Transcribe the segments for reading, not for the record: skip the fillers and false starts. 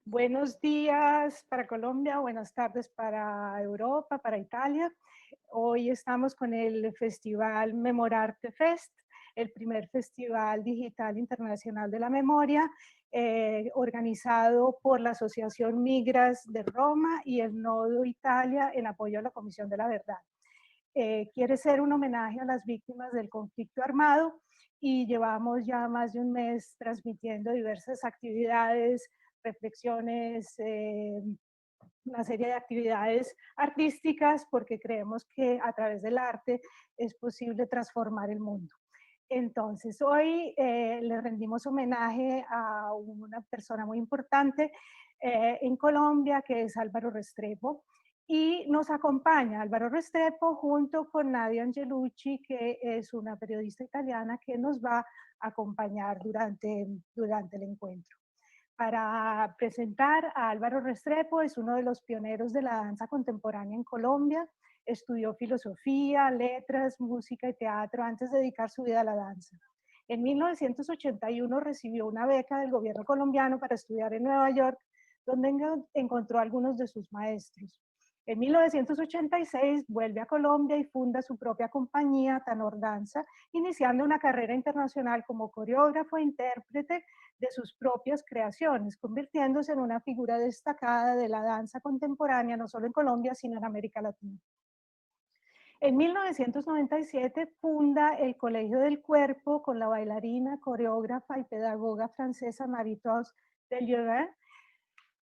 Buenos días para Colombia, buenas tardes para Europa, para Italia. Hoy estamos con el Festival Memorarte Fest, el primer festival digital internacional de la memoria, organizado por la Asociación Migras de Roma y el Nodo Italia en apoyo a la Comisión de la Verdad. Quiere ser un homenaje a las víctimas del conflicto armado y llevamos ya más de un mes transmitiendo diversas actividades, reflexiones, una serie de actividades artísticas, porque creemos que a través del arte es posible transformar el mundo. Entonces, hoy le rendimos homenaje a una persona muy importante en Colombia, que es Álvaro Restrepo, y nos acompaña Álvaro Restrepo junto con Nadia Angelucci, que es una periodista italiana que nos va a acompañar durante el encuentro. Para presentar a Álvaro Restrepo, es uno de los pioneros de la danza contemporánea en Colombia. Estudió filosofía, letras, música y teatro antes de dedicar su vida a la danza. En 1981 recibió una beca del gobierno colombiano para estudiar en Nueva York, donde encontró a algunos de sus maestros. En 1986 vuelve a Colombia y funda su propia compañía, Tanor Danza, iniciando una carrera internacional como coreógrafo e intérprete de sus propias creaciones, convirtiéndose en una figura destacada de la danza contemporánea, no solo en Colombia, sino en América Latina. En 1997 funda el Colegio del Cuerpo con la bailarina, coreógrafa y pedagoga francesa Marie-Thorse Delieuvin.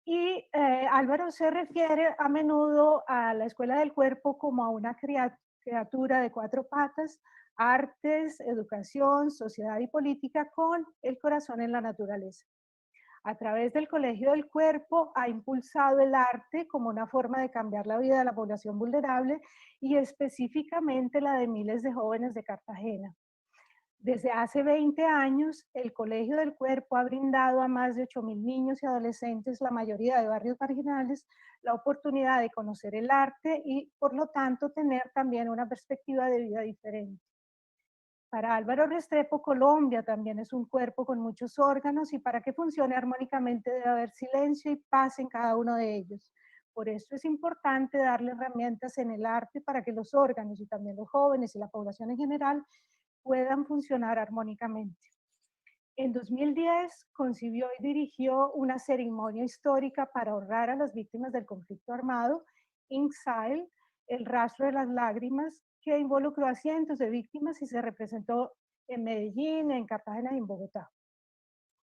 Y Álvaro se refiere a menudo a la Escuela del Cuerpo como a una criatura de cuatro patas: artes, educación, sociedad y política, con el corazón en la naturaleza. A través del Colegio del Cuerpo ha impulsado el arte como una forma de cambiar la vida de la población vulnerable y específicamente la de miles de jóvenes de Cartagena. Desde hace 20 años, el Colegio del Cuerpo ha brindado a más de 8.000 niños y adolescentes, la mayoría de barrios marginales, la oportunidad de conocer el arte y, por lo tanto, tener también una perspectiva de vida diferente. Para Álvaro Restrepo, Colombia también es un cuerpo con muchos órganos y para que funcione armónicamente debe haber silencio y paz en cada uno de ellos. Por eso es importante darle herramientas en el arte para que los órganos y también los jóvenes y la población en general puedan funcionar armónicamente. En 2010 concibió y dirigió una ceremonia histórica para honrar a las víctimas del conflicto armado, INCSAIL, el rastro de las lágrimas, que involucró a cientos de víctimas y se representó en Medellín, en Cartagena y en Bogotá.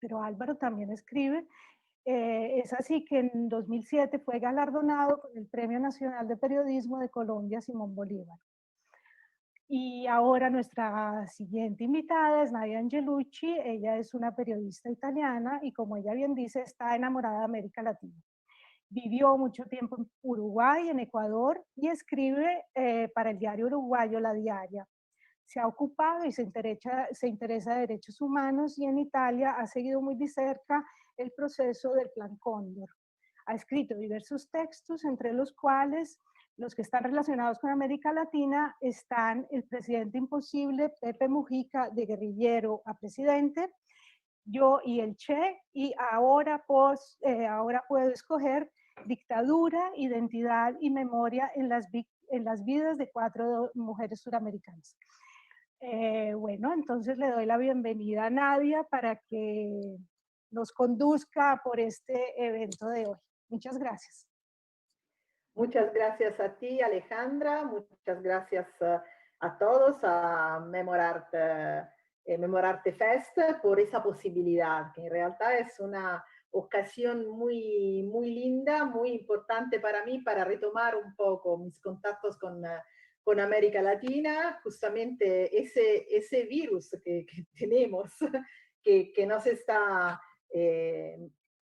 Pero Álvaro también escribe. Es así que en 2007 fue galardonado con el Premio Nacional de Periodismo de Colombia Simón Bolívar. Y ahora nuestra siguiente invitada es Nadia Angelucci. Ella es una periodista italiana y, como ella bien dice, está enamorada de América Latina. Vivió mucho tiempo en Uruguay, en Ecuador, y escribe para el diario uruguayo La Diaria. Se ha ocupado y se interesa de derechos humanos, y en Italia ha seguido muy de cerca el proceso del Plan Cóndor. Ha escrito diversos textos, entre los cuales los que están relacionados con América Latina están El presidente imposible, Pepe Mujica, de guerrillero a presidente, Yo y el Che, y ahora puedo escoger, Dictadura, identidad y memoria en las vidas de 4 mujeres suramericanas. Bueno, entonces le doy la bienvenida a Nadia para que nos conduzca por este evento de hoy. Muchas gracias. Muchas gracias a ti, Alejandra. Muchas gracias a todos, a Memorarte Fest, por esa posibilidad, que en realidad es una ocasión muy, muy linda, muy importante para mí, para retomar un poco mis contactos con América Latina, justamente ese virus que tenemos, que nos está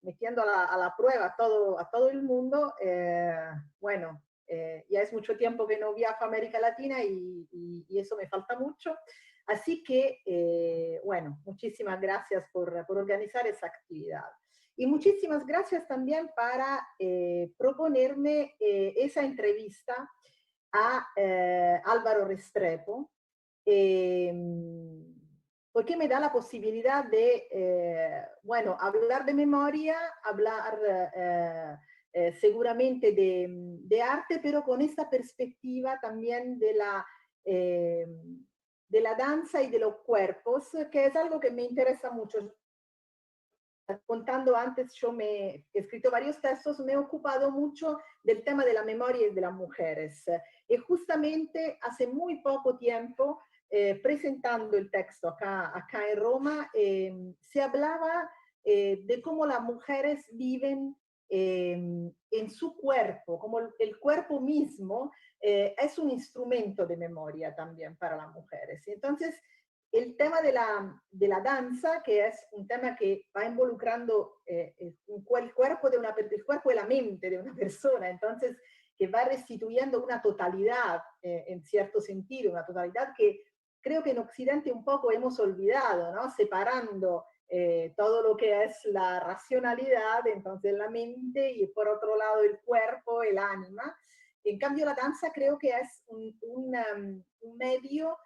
metiendo a la prueba a todo el mundo. Bueno, ya es mucho tiempo que no viajo a América Latina y eso me falta mucho. Así que, bueno, muchísimas gracias por organizar esa actividad. Y muchísimas gracias también para proponerme esa entrevista a Álvaro Restrepo, porque me da la posibilidad de, bueno, hablar de memoria, hablar seguramente de arte, pero con esta perspectiva también de la danza y de los cuerpos, que es algo que me interesa mucho. Contando antes, yo me he escrito varios textos, me he ocupado mucho del tema de la memoria y de las mujeres. Y justamente hace muy poco tiempo, presentando el texto acá en Roma, se hablaba de cómo las mujeres viven en su cuerpo, como el cuerpo mismo es un instrumento de memoria también para las mujeres. Y entonces, el tema de la danza, que es un tema que va involucrando el cuerpo el cuerpo y la mente de una persona, entonces que va restituyendo una totalidad en cierto sentido, una totalidad que creo que en Occidente un poco hemos olvidado, ¿no? Separando todo lo que es la racionalidad, entonces la mente, y por otro lado el cuerpo, el ánima. En cambio la danza creo que es un medio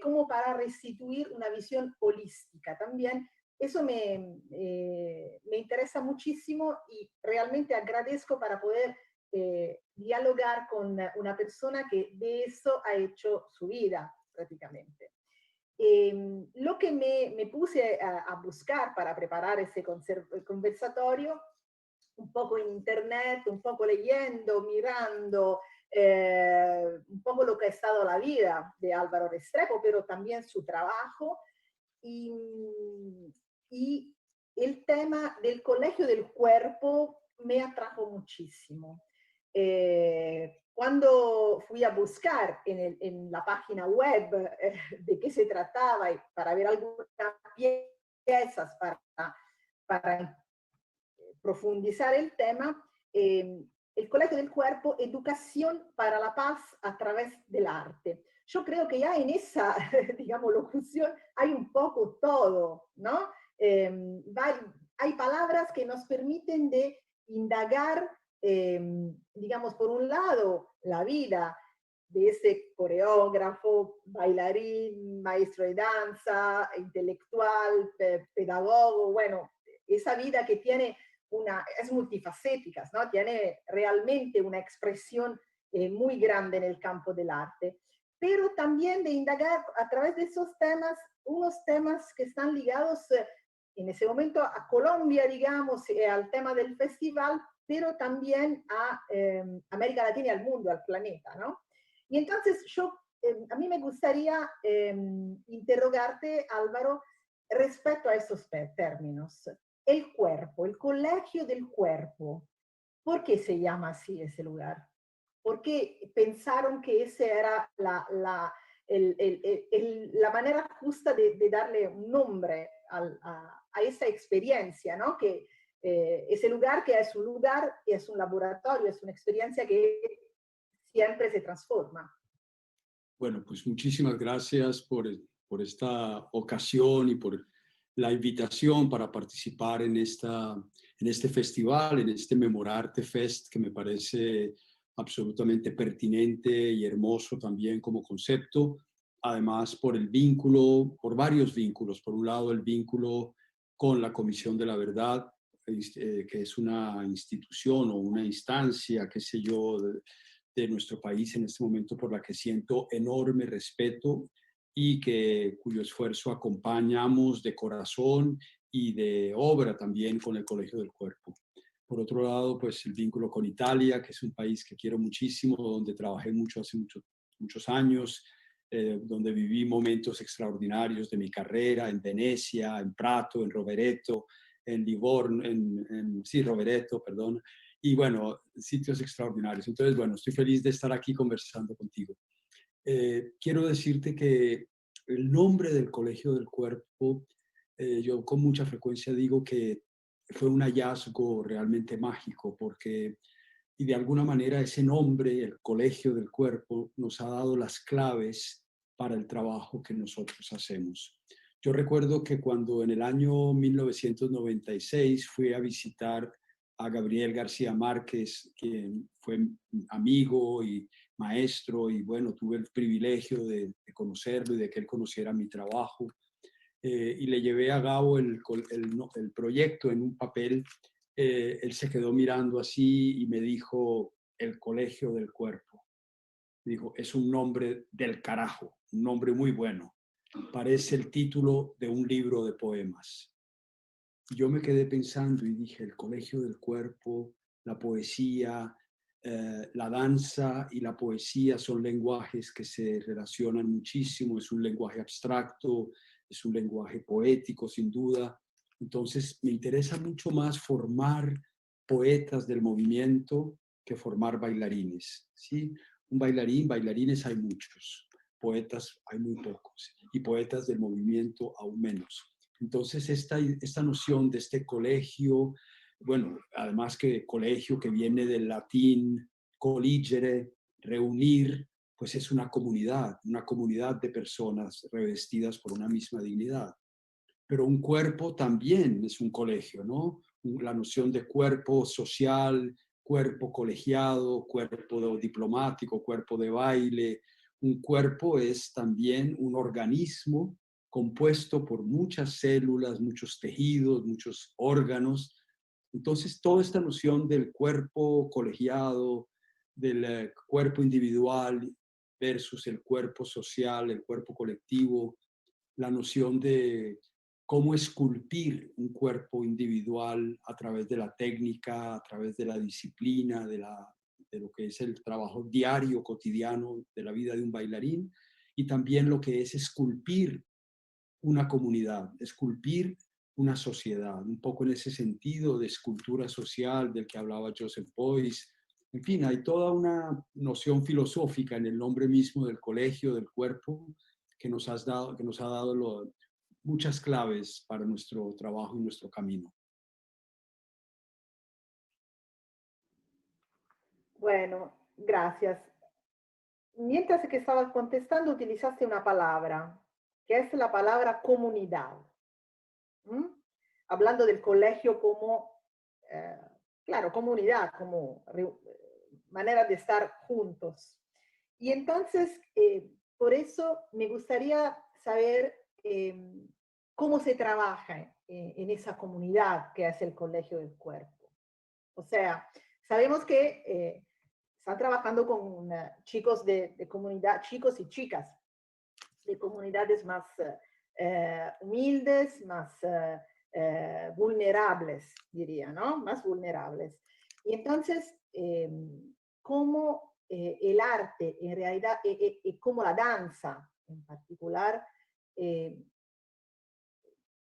como para restituir una visión holística también. Eso me interesa muchísimo y realmente agradezco para poder dialogar con una persona que de eso ha hecho su vida prácticamente. Lo que me puse a buscar para preparar ese conversatorio, un poco en internet, un poco leyendo, mirando, un poco lo que ha estado la vida de Álvaro Restrepo, pero también su trabajo y el tema del colegio del cuerpo me atrajo muchísimo. Cuando fui a buscar en la página web de qué se trataba y para ver algunas piezas para profundizar el tema, el Colegio del Cuerpo, educación para la paz a través del arte. Yo creo que ya en esa, digamos, locución hay un poco todo, ¿no? Hay palabras que nos permiten de indagar, digamos, por un lado, la vida de ese coreógrafo, bailarín, maestro de danza, intelectual, pedagogo, bueno, esa vida que tiene es multifacética, ¿no? Tiene realmente una expresión muy grande en el campo del arte, pero también de indagar a través de esos temas, unos temas que están ligados en ese momento a Colombia, digamos, al tema del festival, pero también a América Latina y al mundo, al planeta, ¿no? Y entonces a mí me gustaría interrogarte, Álvaro, respecto a estos términos. El cuerpo, el colegio del cuerpo. ¿Por qué se llama así ese lugar? ¿Por qué pensaron que esa era la manera justa de darle un nombre a esa experiencia, ¿no? Que ese lugar que es un lugar, es un laboratorio, es una experiencia que siempre se transforma. Bueno, pues muchísimas gracias por esta ocasión y por la invitación para participar en este festival, en este Memorarte Fest, que me parece absolutamente pertinente y hermoso también como concepto. Además, por el vínculo, por varios vínculos. Por un lado, el vínculo con la Comisión de la Verdad, que es una institución o una instancia, qué sé yo, de nuestro país en este momento por la que siento enorme respeto y cuyo esfuerzo acompañamos de corazón y de obra también con el Colegio del Cuerpo. Por otro lado, pues el vínculo con Italia, que es un país que quiero muchísimo, donde trabajé mucho hace muchos años, donde viví momentos extraordinarios de mi carrera, en Venecia, en Prato, en Rovereto, en Livorno, sí, Rovereto, perdón, y bueno, sitios extraordinarios. Entonces, bueno, estoy feliz de estar aquí conversando contigo. Quiero decirte que el nombre del Colegio del Cuerpo, yo con mucha frecuencia digo que fue un hallazgo realmente mágico, porque, y de alguna manera ese nombre, el Colegio del Cuerpo, nos ha dado las claves para el trabajo que nosotros hacemos. Yo recuerdo que cuando en el año 1996 fui a visitar a Gabriel García Márquez, quien fue amigo y maestro, y bueno, tuve el privilegio de conocerlo y de que él conociera mi trabajo. y le llevé a Gabo el proyecto en un papel. Él se quedó mirando así y me dijo, el Colegio del Cuerpo. Dijo, es un nombre del carajo, un nombre muy bueno. Parece el título de un libro de poemas. Y yo me quedé pensando y dije, el Colegio del Cuerpo, la poesía, la danza y la poesía son lenguajes que se relacionan muchísimo, es un lenguaje abstracto, es un lenguaje poético, sin duda. Entonces, me interesa mucho más formar poetas del movimiento que formar bailarines, ¿sí? Un bailarín, bailarines hay muchos, poetas hay muy pocos, y poetas del movimiento aún menos. Entonces, esta noción de este colegio, bueno, además que colegio que viene del latín colligere, reunir, pues es una comunidad de personas revestidas por una misma dignidad. Pero un cuerpo también es un colegio, ¿no? La noción de cuerpo social, cuerpo colegiado, cuerpo diplomático, cuerpo de baile. Un cuerpo es también un organismo compuesto por muchas células, muchos tejidos, muchos órganos. Entonces, toda esta noción del cuerpo colegiado, del cuerpo individual versus el cuerpo social, el cuerpo colectivo, la noción de cómo esculpir un cuerpo individual a través de la técnica, a través de la disciplina, de lo que es el trabajo diario, cotidiano de la vida de un bailarín, y también lo que es esculpir una comunidad, esculpir una sociedad, un poco en ese sentido de escultura social del que hablaba Joseph Beuys. En fin, hay toda una noción filosófica en el nombre mismo del colegio, del cuerpo, que nos ha dado muchas claves para nuestro trabajo y nuestro camino. Bueno, gracias. Mientras que estabas contestando, utilizaste una palabra, que es la palabra comunidad. ¿Mm? Hablando del colegio como, claro, comunidad, como manera de estar juntos. Y entonces, por eso me gustaría saber cómo se trabaja en esa comunidad que es el Colegio del Cuerpo. O sea, sabemos que están trabajando con chicos de comunidad, chicos y chicas de comunidades más humildes, más vulnerables, diría, ¿no? Más vulnerables. Y entonces, cómo el arte, en realidad, y cómo la danza en particular,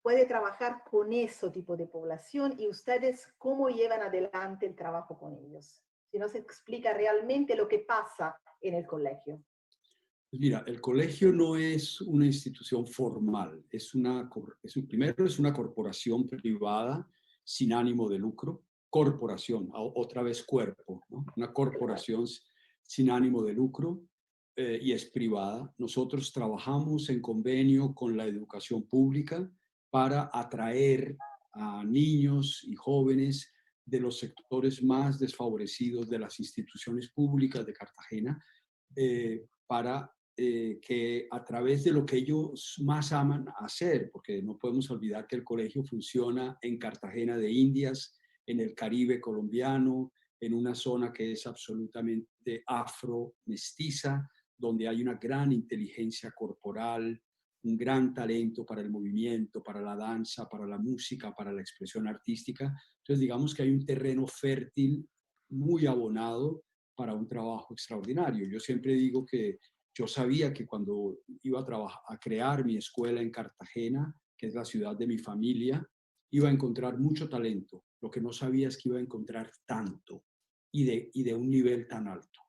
puede trabajar con ese tipo de población y ustedes cómo llevan adelante el trabajo con ellos. Si nos explica realmente lo que pasa en el colegio. Mira, el colegio no es una institución formal, primero es una corporación privada sin ánimo de lucro, corporación, otra vez cuerpo, ¿no? Una corporación sin ánimo de lucro y es privada. Nosotros trabajamos en convenio con la educación pública para atraer a niños y jóvenes de los sectores más desfavorecidos de las instituciones públicas de Cartagena para que a través de lo que ellos más aman hacer, porque no podemos olvidar que el colegio funciona en Cartagena de Indias, en el Caribe colombiano, en una zona que es absolutamente afro-mestiza, donde hay una gran inteligencia corporal, un gran talento para el movimiento, para la danza, para la música, para la expresión artística. Entonces, digamos que hay un terreno fértil muy abonado para un trabajo extraordinario. Yo siempre digo que yo sabía que cuando iba a crear mi escuela en Cartagena, que es la ciudad de mi familia, iba a encontrar mucho talento. Lo que no sabía es que iba a encontrar tanto y de un nivel tan alto.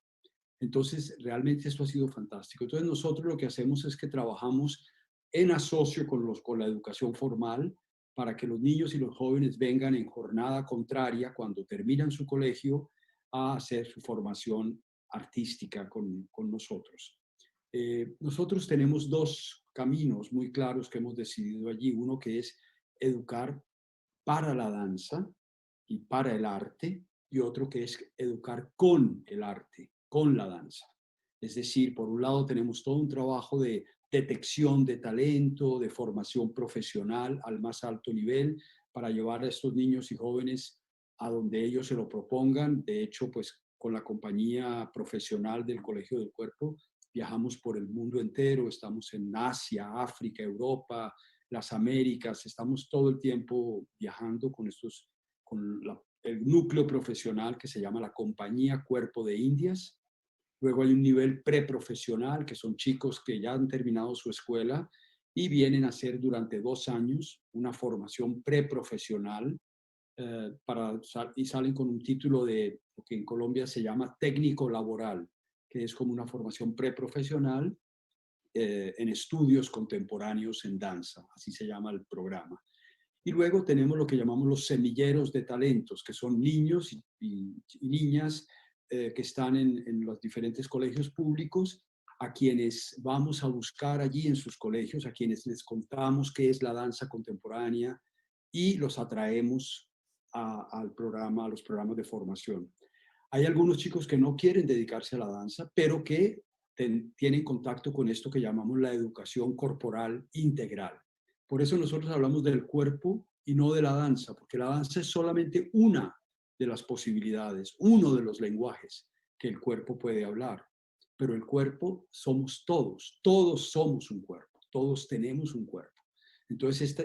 Entonces, realmente esto ha sido fantástico. Entonces, nosotros lo que hacemos es que trabajamos en asocio con la educación formal para que los niños y los jóvenes vengan en jornada contraria cuando terminan su colegio a hacer su formación artística con nosotros. Nosotros tenemos dos caminos muy claros que hemos decidido allí. Uno que es educar para la danza y para el arte, y otro que es educar con el arte, con la danza. Es decir, por un lado tenemos todo un trabajo de detección de talento, de formación profesional al más alto nivel, para llevar a estos niños y jóvenes a donde ellos se lo propongan. De hecho, pues con la compañía profesional del Colegio del Cuerpo, viajamos por el mundo entero, estamos en Asia, África, Europa, las Américas, estamos todo el tiempo viajando con el núcleo profesional que se llama la Compañía Cuerpo de Indias. Luego hay un nivel preprofesional, que son chicos que ya han terminado su escuela y vienen a hacer durante 2 años una formación preprofesional y salen con un título de lo que en Colombia se llama técnico laboral, que es como una formación preprofesional en estudios contemporáneos en danza, así se llama el programa. Y luego tenemos lo que llamamos los semilleros de talentos, que son niños y niñas que están en los diferentes colegios públicos, a quienes vamos a buscar allí en sus colegios, a quienes les contamos qué es la danza contemporánea y los atraemos a los programas de formación. Hay algunos chicos que no quieren dedicarse a la danza, pero que tienen contacto con esto que llamamos la educación corporal integral. Por eso nosotros hablamos del cuerpo y no de la danza, porque la danza es solamente una de las posibilidades, uno de los lenguajes que el cuerpo puede hablar. Pero el cuerpo somos todos, todos somos un cuerpo, todos tenemos un cuerpo. Entonces,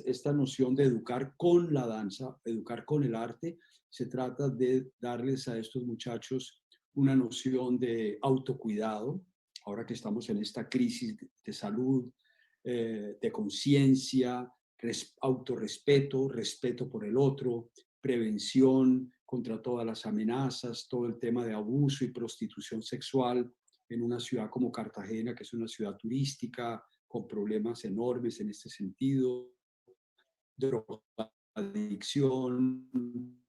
esta noción de educar con la danza, educar con el arte, se trata de darles a estos muchachos una noción de autocuidado, ahora que estamos en esta crisis de salud, de conciencia, autorrespeto, respeto por el otro, prevención contra todas las amenazas, todo el tema de abuso y prostitución sexual en una ciudad como Cartagena, que es una ciudad turística, con problemas enormes en este sentido, drogadicción,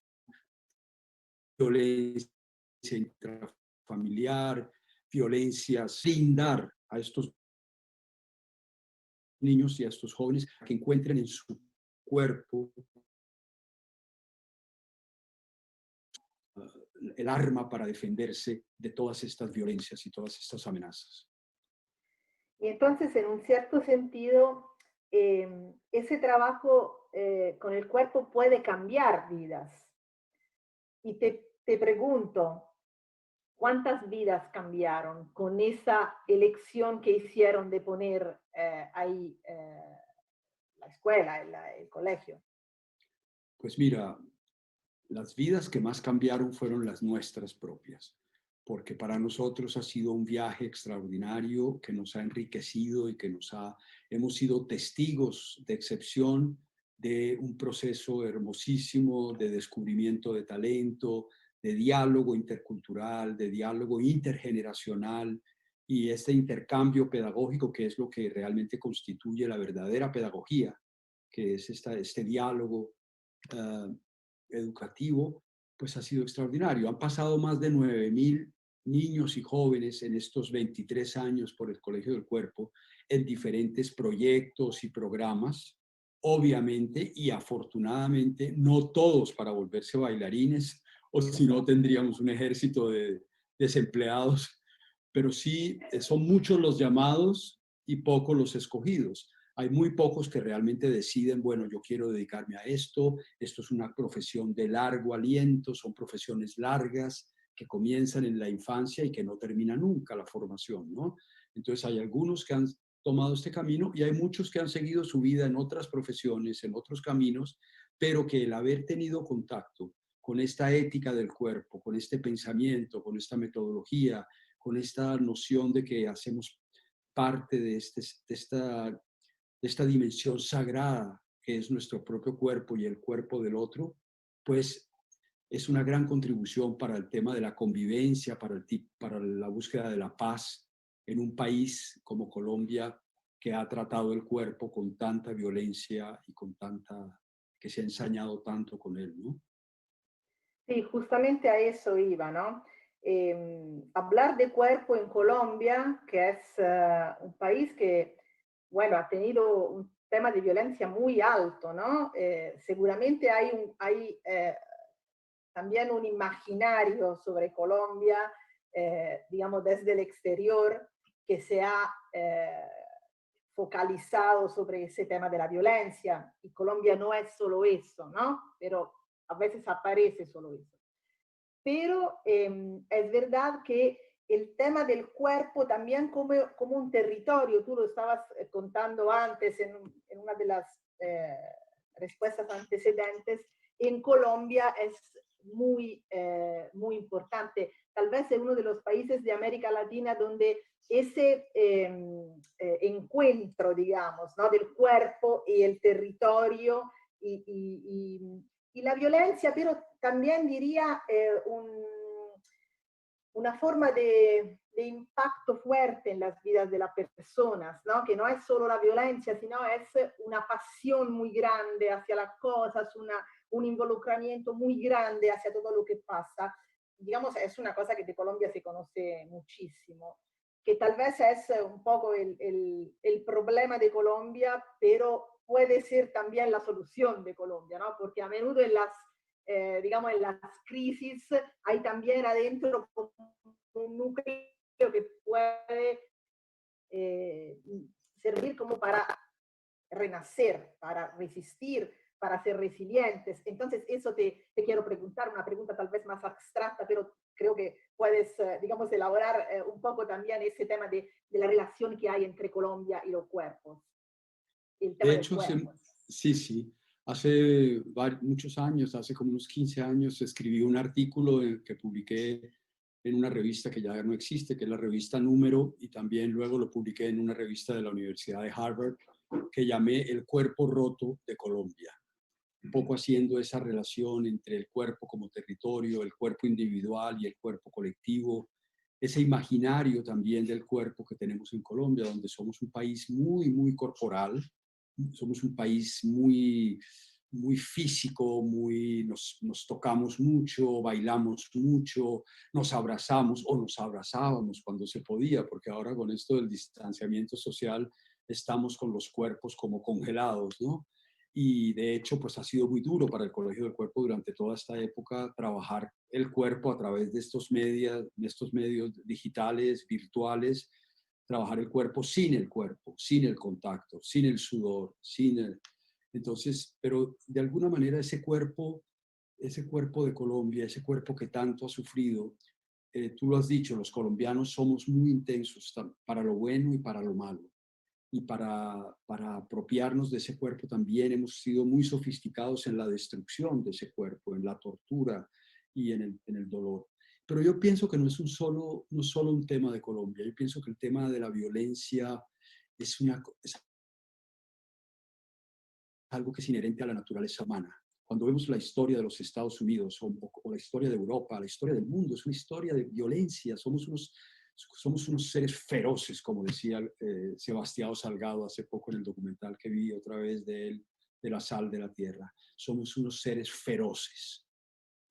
violencia intrafamiliar, violencia, sin dar a estos niños y a estos jóvenes a que encuentren en su cuerpo el arma para defenderse de todas estas violencias y todas estas amenazas. Y entonces, en un cierto sentido, ese trabajo con el cuerpo puede cambiar vidas. Y te pregunto, ¿cuántas vidas cambiaron con esa elección que hicieron de poner ahí la escuela, el colegio? Pues mira, las vidas que más cambiaron fueron las nuestras propias, porque para nosotros ha sido un viaje extraordinario que nos ha enriquecido y que hemos sido testigos de excepción de un proceso hermosísimo de descubrimiento de talento, de diálogo intercultural, de diálogo intergeneracional y este intercambio pedagógico que es lo que realmente constituye la verdadera pedagogía, que es este diálogo educativo, pues ha sido extraordinario. Han pasado más de 9.000 niños y jóvenes en estos 23 años por el Colegio del Cuerpo en diferentes proyectos y programas. Obviamente y afortunadamente, no todos para volverse bailarines, o si no tendríamos un ejército de desempleados, pero sí son muchos los llamados y pocos los escogidos. Hay muy pocos que realmente deciden, bueno, yo quiero dedicarme a esto es una profesión de largo aliento, son profesiones largas que comienzan en la infancia y que no terminan nunca la formación, ¿no? Entonces hay algunos que han tomado este camino y hay muchos que han seguido su vida en otras profesiones, en otros caminos, pero que el haber tenido contacto con esta ética del cuerpo, con este pensamiento, con esta metodología, con esta noción de que hacemos parte de esta dimensión sagrada que es nuestro propio cuerpo y el cuerpo del otro, pues es una gran contribución para el tema de la convivencia, para la búsqueda de la paz en un país como Colombia que ha tratado el cuerpo con tanta violencia y que se ha ensañado tanto con él, ¿no? Sí, justamente a eso iba, ¿no? Hablar de cuerpo en Colombia, que es un país que, bueno, ha tenido un tema de violencia muy alto, ¿no? Seguramente hay también un imaginario sobre Colombia, digamos, desde el exterior, que se ha focalizado sobre ese tema de la violencia, y Colombia no es solo eso, ¿no? Pero a veces aparece solo eso. Pero es verdad que el tema del cuerpo también como un territorio, tú lo estabas contando antes en una de las respuestas antecedentes, en Colombia es muy importante. Tal vez es uno de los países de América Latina donde ese encuentro, digamos, ¿no? del cuerpo y el territorio y la violencia, pero también diría una forma de impacto fuerte en las vidas de las personas, ¿no? Que no es solo la violencia, sino es una pasión muy grande hacia las cosas, un involucramiento muy grande hacia todo lo que pasa. Digamos, es una cosa que de Colombia se conoce muchísimo, que tal vez es un poco el problema de Colombia, pero puede ser también la solución de Colombia, ¿no? Porque a menudo en las digamos, en las crisis, hay también adentro un núcleo que puede servir como para renacer, para resistir, para ser resilientes. Entonces, eso te quiero preguntar, una pregunta tal vez más abstracta, pero creo que puedes, digamos, elaborar un poco también ese tema de la relación que hay entre Colombia y los cuerpos. El tema De del hecho, cuerpo. sí. Hace muchos años, hace como unos 15 años, escribí un artículo que publiqué en una revista que ya no existe, que es la revista Número, y también luego lo publiqué en una revista de la Universidad de Harvard, que llamé El cuerpo roto de Colombia. Un poco haciendo esa relación entre el cuerpo como territorio, el cuerpo individual y el cuerpo colectivo, ese imaginario también del cuerpo que tenemos en Colombia, donde somos un país muy corporal, somos un país muy físico, nos tocamos mucho, bailamos mucho, nos abrazamos o nos abrazábamos cuando se podía, porque ahora con esto del distanciamiento social estamos con los cuerpos como congelados, ¿no? Y de hecho, pues ha sido muy duro para el Colegio del Cuerpo durante toda esta época trabajar el cuerpo a través de estos medios digitales, virtuales, trabajar el cuerpo, sin el contacto, sin el sudor, Entonces, pero de alguna manera ese cuerpo de Colombia, ese cuerpo que tanto ha sufrido, tú lo has dicho, los colombianos somos muy intensos para lo bueno y para lo malo. Y para apropiarnos de ese cuerpo también hemos sido muy sofisticados en la destrucción de ese cuerpo, en la tortura y en el dolor. Pero yo pienso que no es solo un tema de Colombia. Yo pienso que el tema de la violencia es algo que es inherente a la naturaleza humana. Cuando vemos la historia de los Estados Unidos o la historia de Europa, la historia del mundo, es una historia de violencia. Somos unos seres feroces, como decía Sebastião Salgado hace poco en el documental que vi otra vez de él, de la sal de la tierra. Somos unos seres feroces.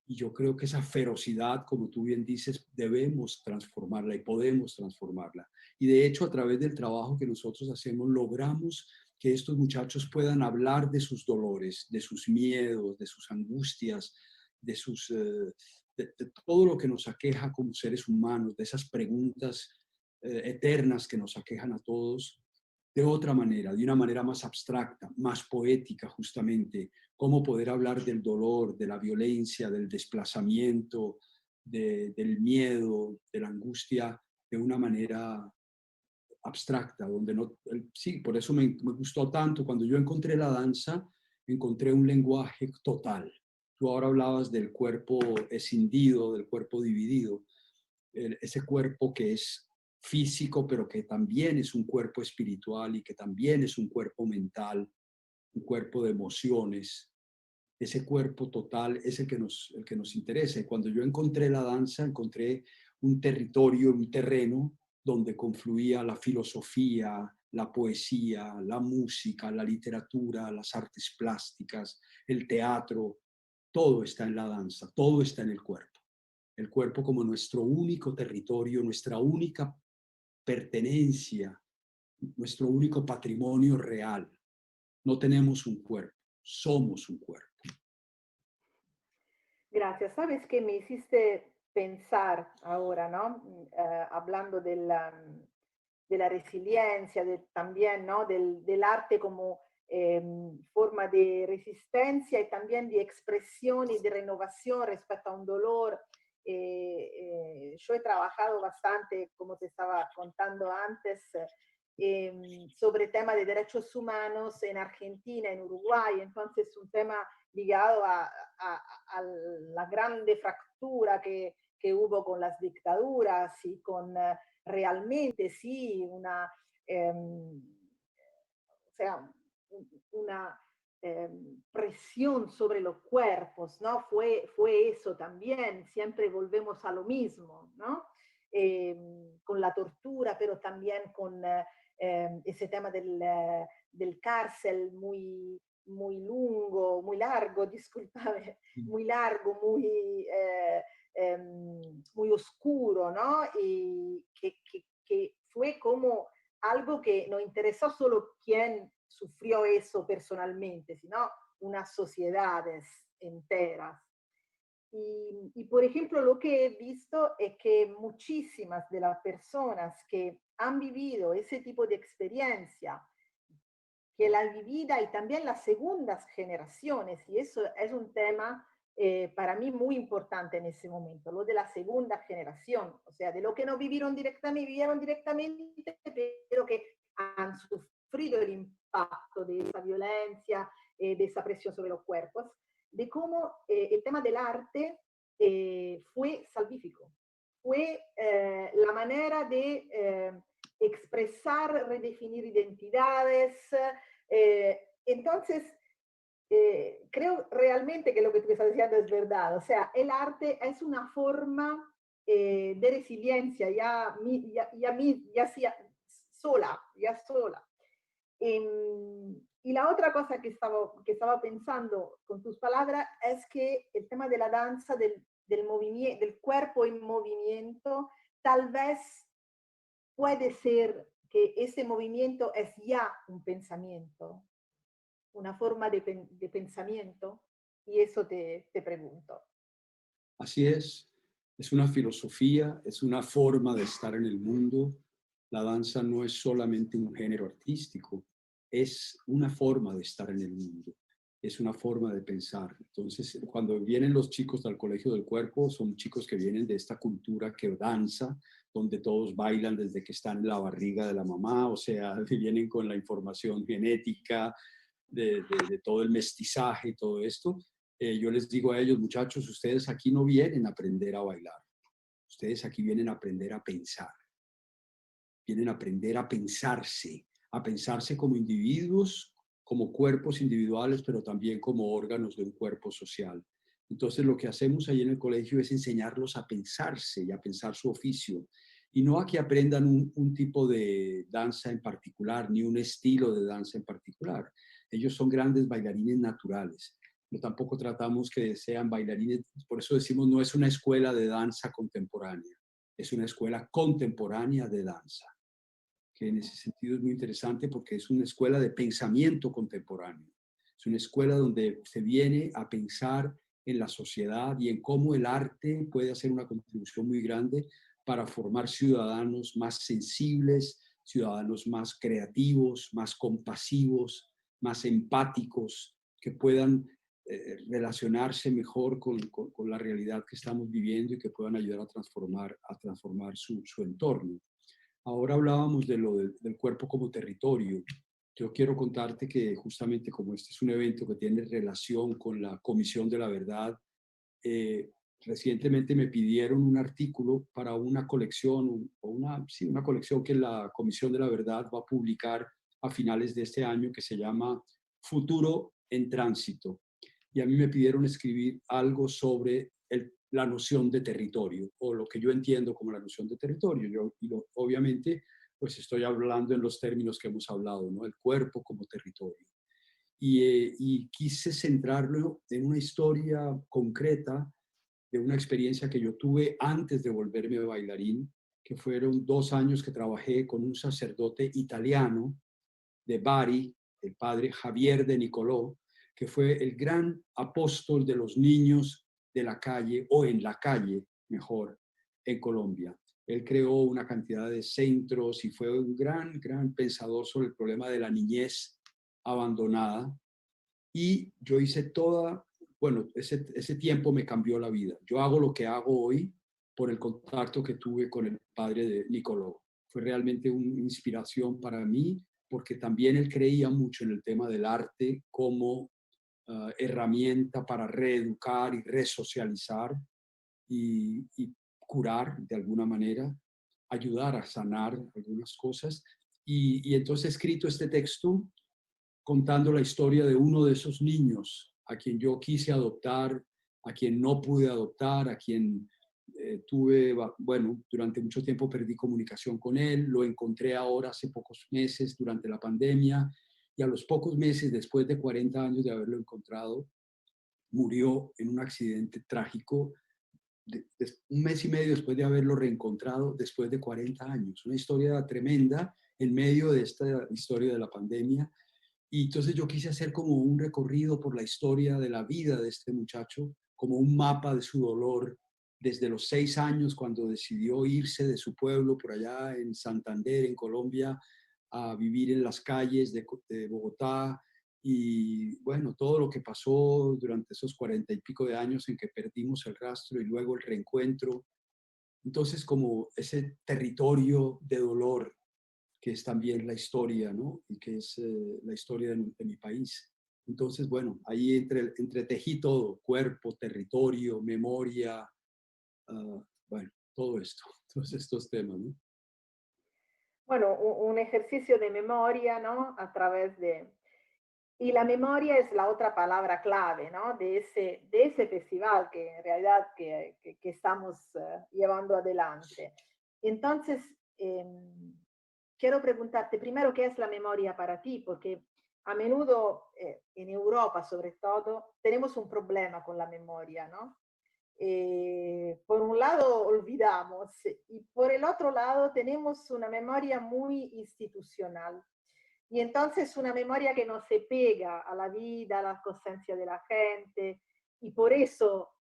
Y yo creo que esa ferocidad, como tú bien dices, debemos transformarla y podemos transformarla. Y de hecho, a través del trabajo que nosotros hacemos, logramos que estos muchachos puedan hablar de sus dolores, de sus miedos, de sus angustias, de todo lo que nos aqueja como seres humanos, de esas preguntas eternas que nos aquejan a todos, de otra manera, de una manera más abstracta, más poética justamente, cómo poder hablar del dolor, de la violencia, del desplazamiento, del miedo, de la angustia, de una manera abstracta, donde no, sí, por eso me gustó tanto. Cuando yo encontré la danza, encontré un lenguaje total. Tú ahora hablabas del cuerpo escindido, del cuerpo dividido, ese cuerpo que es físico, pero que también es un cuerpo espiritual y que también es un cuerpo mental, un cuerpo de emociones. Ese cuerpo total es el que nos interesa. Y cuando yo encontré la danza, encontré un territorio, un terreno donde confluía la filosofía, la poesía, la música, la literatura, las artes plásticas, el teatro. Todo está en la danza, todo está en el cuerpo. El cuerpo como nuestro único territorio, nuestra única pertenencia, nuestro único patrimonio real. No tenemos un cuerpo, somos un cuerpo. Gracias. Sabes que me hiciste pensar ahora, ¿no? Hablando del la resiliencia, también, ¿no? del arte como forma de resistencia y también de expresión y de renovación respecto a un dolor. Yo he trabajado bastante, como te estaba contando antes, sobre tema de derechos humanos en Argentina, en Uruguay, entonces un tema ligado a la grande fractura que hubo con las dictaduras y con realmente sí una, o sea, una presión sobre los cuerpos, ¿no? Fue eso también, siempre volvemos a lo mismo, ¿no? Con la tortura, pero también con ese tema del cárcel muy muy largo, discúlpame, muy largo, muy oscuro, ¿no? Y que fue como algo que no interesó solo quién sufrió eso personalmente, sino unas sociedades enteras. Por ejemplo, lo que he visto es que muchísimas de las personas que han vivido ese tipo de experiencia, que la vivida y también las segundas generaciones, y eso es un tema para mí muy importante en ese momento, lo de la segunda generación, o sea, de lo que no vivieron directamente, pero que han sufrido el impacto de esa violencia, de esa presión sobre los cuerpos, de cómo el tema del arte fue salvífico, fue la manera de expresar, redefinir identidades. Entonces, creo realmente que lo que tú estás diciendo es verdad. O sea, el arte es una forma de resiliencia, ya sola. Y la otra cosa que estaba pensando con tus palabras es que el tema de la danza, del cuerpo en movimiento, tal vez puede ser que ese movimiento es ya un pensamiento, una forma de pensamiento, y eso te pregunto. Así es una filosofía, es una forma de estar en el mundo. La danza no es solamente un género artístico, es una forma de estar en el mundo, es una forma de pensar. Entonces, cuando vienen los chicos al Colegio del Cuerpo, son chicos que vienen de esta cultura que danza, donde todos bailan desde que están en la barriga de la mamá, o sea, vienen con la información genética de todo el mestizaje y todo esto. Yo les digo a ellos, muchachos, ustedes aquí no vienen a aprender a bailar, ustedes aquí vienen a aprender a pensar, vienen a aprender a pensarse como individuos, como cuerpos individuales, pero también como órganos de un cuerpo social. Entonces lo que hacemos ahí en el colegio es enseñarlos a pensarse y a pensar su oficio, y no a que aprendan un tipo de danza en particular, ni un estilo de danza en particular. Ellos son grandes bailarines naturales. No, tampoco tratamos que sean bailarines, por eso decimos no es una escuela de danza contemporánea, es una escuela contemporánea de danza, que en ese sentido es muy interesante porque es una escuela de pensamiento contemporáneo. Es una escuela donde se viene a pensar en la sociedad y en cómo el arte puede hacer una contribución muy grande para formar ciudadanos más sensibles, ciudadanos más creativos, más compasivos, más empáticos, que puedan relacionarse mejor con la realidad que estamos viviendo y que puedan ayudar a transformar su entorno. Ahora hablábamos del cuerpo como territorio. Yo quiero contarte que justamente como este es un evento que tiene relación con la Comisión de la Verdad, recientemente me pidieron un artículo para una colección, una colección que la Comisión de la Verdad va a publicar a finales de este año, que se llama Futuro en Tránsito. Y a mí me pidieron escribir algo sobre la noción de territorio, o lo que yo entiendo como la noción de territorio. Obviamente, pues estoy hablando en los términos que hemos hablado, ¿no? El cuerpo como territorio. Y quise centrarlo en una historia concreta de una experiencia que yo tuve antes de volverme bailarín, que fueron 2 años que trabajé con un sacerdote italiano de Bari, el padre Javier de Nicolò, que fue el gran apóstol de los niños de la calle, o en la calle, mejor, en Colombia. Él creó una cantidad de centros y fue un gran, gran pensador sobre el problema de la niñez abandonada. Y yo hice bueno, ese tiempo me cambió la vida. Yo hago lo que hago hoy por el contacto que tuve con el padre de Nicolò. Fue realmente una inspiración para mí, porque también él creía mucho en el tema del arte como herramienta para reeducar y resocializar y curar de alguna manera, ayudar a sanar algunas cosas. Y entonces he escrito este texto contando la historia de uno de esos niños a quien yo quise adoptar, a quien no pude adoptar, a quien bueno, durante mucho tiempo perdí comunicación con él, lo encontré ahora hace pocos meses durante la pandemia y a los pocos meses, después de 40 años de haberlo encontrado, murió en un accidente trágico un mes y medio después de haberlo reencontrado, después de 40 años. Una historia tremenda en medio de esta historia de la pandemia. Y entonces yo quise hacer como un recorrido por la historia de la vida de este muchacho, como un mapa de su dolor desde los 6 años cuando decidió irse de su pueblo por allá en Santander, en Colombia, a vivir en las calles de Bogotá. Y bueno, todo lo que pasó durante esos 40 y pico de años en que perdimos el rastro y luego el reencuentro. Entonces, como ese territorio de dolor que es también la historia, ¿no? Y que es la historia de mi país. Entonces, bueno, ahí entretejí todo, cuerpo, territorio, memoria, bueno, todo esto, todos estos temas, ¿no? Bueno, un ejercicio de memoria, ¿no? A través de... Y la memoria es la otra palabra clave, ¿no? De ese festival que en realidad que estamos llevando adelante. Entonces, quiero preguntarte primero qué es la memoria para ti, porque a menudo en Europa sobre todo tenemos un problema con la memoria, ¿no? Por un lado olvidamos y por el otro lado tenemos una memoria muy institucional. Y entonces una memoria que no se pega a la vida, a la conciencia de la gente, y por eso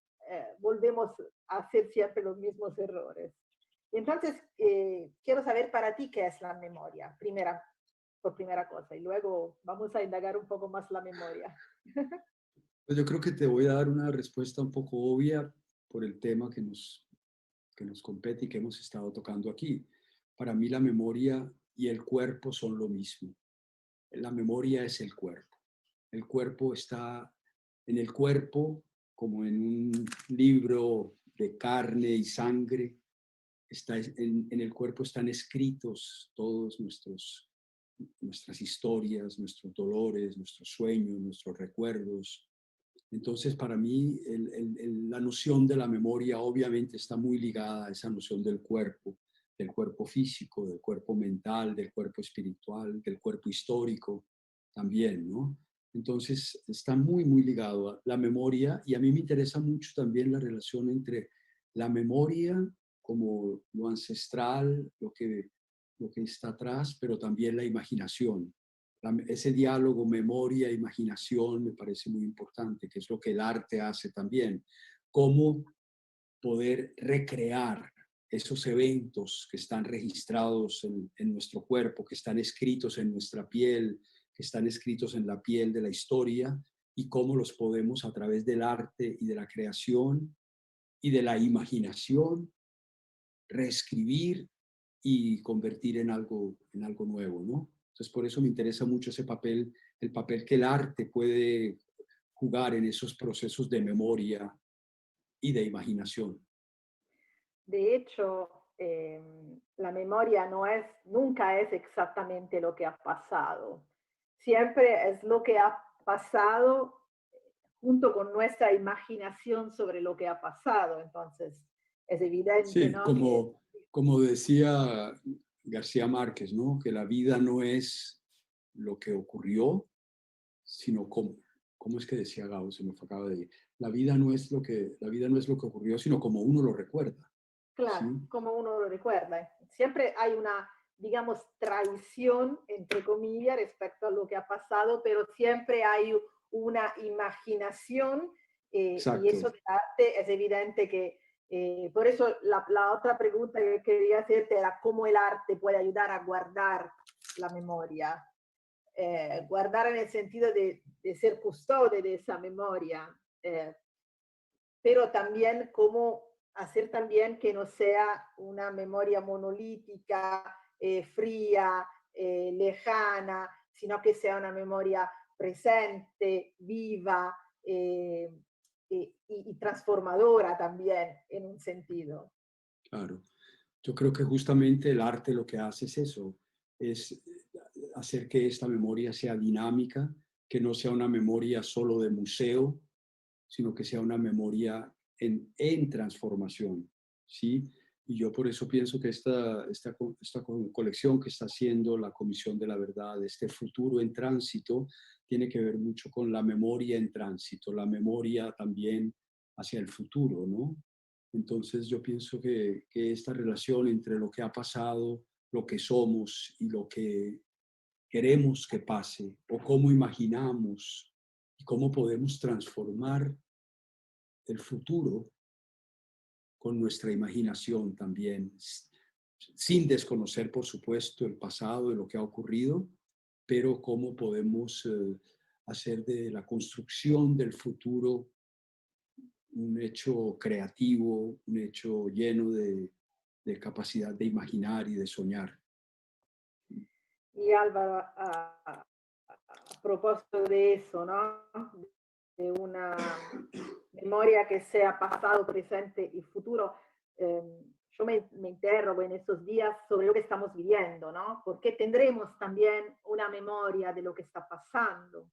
volvemos a hacer siempre los mismos errores. Y entonces quiero saber para ti qué es la memoria, por primera cosa, y luego vamos a indagar un poco más la memoria. Pues yo creo que te voy a dar una respuesta un poco obvia por el tema que nos compete y que hemos estado tocando aquí. Para mí la memoria y el cuerpo son lo mismo. La memoria es el cuerpo. El cuerpo está en el cuerpo como en un libro de carne y sangre. En el cuerpo están escritos todos nuestras historias, nuestros dolores, nuestros sueños, nuestros recuerdos. Entonces, para mí, la noción de la memoria obviamente está muy ligada a esa noción del cuerpo físico, del cuerpo mental, del cuerpo espiritual, del cuerpo histórico también, ¿no? Entonces, está muy, muy ligado a la memoria y a mí me interesa mucho también la relación entre la memoria como lo ancestral, lo que está atrás, pero también la imaginación. Ese diálogo memoria-imaginación me parece muy importante, que es lo que el arte hace también. Cómo poder recrear esos eventos que están registrados en nuestro cuerpo, que están escritos en nuestra piel, que están escritos en la piel de la historia, y cómo los podemos a través del arte y de la creación y de la imaginación reescribir y convertir en algo nuevo, ¿no? Entonces, por eso me interesa mucho ese papel, el papel que el arte puede jugar en esos procesos de memoria y de imaginación. De hecho, la memoria nunca es exactamente lo que ha pasado. Siempre es lo que ha pasado junto con nuestra imaginación sobre lo que ha pasado. Entonces, es evidente, Sí, ¿no? como decía García Márquez, ¿no? Que la vida no es lo que ocurrió, sino cómo es que decía Gabo, se me acaba de ir. La vida no es lo que ocurrió, sino como uno lo recuerda. Claro, ¿Sí? como uno lo recuerda. Siempre hay una, digamos, traición, entre comillas, respecto a lo que ha pasado, pero siempre hay una imaginación y Exacto. eso del arte es evidente que Por eso la otra pregunta que quería hacerte era cómo el arte puede ayudar a guardar la memoria. Guardar en el sentido de ser custodio de esa memoria, pero también cómo hacer también que no sea una memoria monolítica, fría, lejana, sino que sea una memoria presente, viva y transformadora también en un sentido. Claro. Yo creo que justamente el arte lo que hace es eso, es hacer que esta memoria sea dinámica, que no sea una memoria solo de museo, sino que sea una memoria en transformación, ¿sí? Y yo por eso pienso que esta colección que está haciendo la Comisión de la Verdad, este futuro en tránsito, tiene que ver mucho con la memoria en tránsito, la memoria también hacia el futuro, ¿no? Entonces yo pienso que esta relación entre lo que ha pasado, lo que somos y lo que queremos que pase, o cómo imaginamos y cómo podemos transformar el futuro con nuestra imaginación también, sin desconocer, por supuesto, el pasado de lo que ha ocurrido, pero cómo podemos hacer de la construcción del futuro un hecho creativo, un hecho lleno de capacidad de imaginar y de soñar. Y Álvaro, a propósito de eso, ¿no? De una memoria que sea pasado, presente y futuro, yo me interrogo en estos días sobre lo que estamos viviendo, ¿no? Porque tendremos también una memoria de lo que está pasando,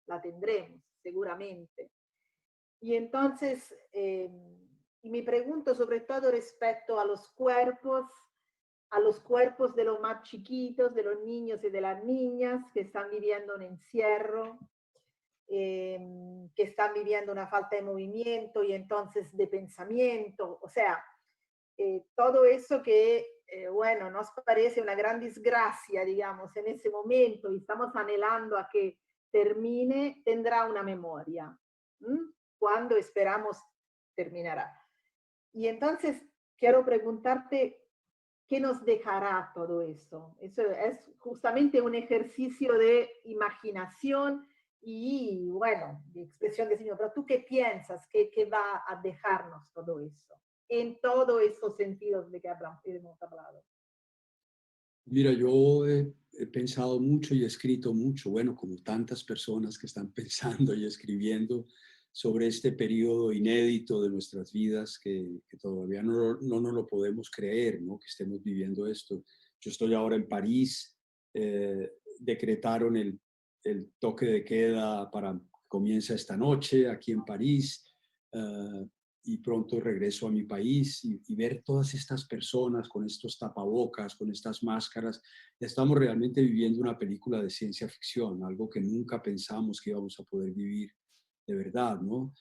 la tendremos seguramente. Y entonces, y me pregunto sobre todo respecto a los cuerpos de los más chiquitos, de los niños y de las niñas que están viviendo un encierro, que están viviendo una falta de movimiento y entonces de pensamiento, o sea, todo eso que, bueno, nos parece una gran desgracia, digamos, en ese momento y estamos anhelando a que termine, tendrá una memoria. Cuando esperamos terminará. Y entonces quiero preguntarte, ¿qué nos dejará todo eso? Eso es justamente un ejercicio de imaginación y, bueno, de expresión de signo. Pero tú, ¿qué piensas? ¿Qué va a dejarnos todo eso? En todos esos sentidos de que hemos hablado. Mira, yo he pensado mucho y he escrito mucho, bueno, como tantas personas que están pensando y escribiendo sobre este periodo inédito de nuestras vidas que todavía no nos lo podemos creer, ¿no? Que estemos viviendo esto. Yo estoy ahora en París, decretaron el toque de queda para que comienza esta noche aquí en París. Y pronto regreso a mi país y ver todas estas personas con estos tapabocas, con estas máscaras. Estamos realmente viviendo una película de ciencia ficción, algo que nunca pensamos que íbamos a poder vivir de verdad, ¿no?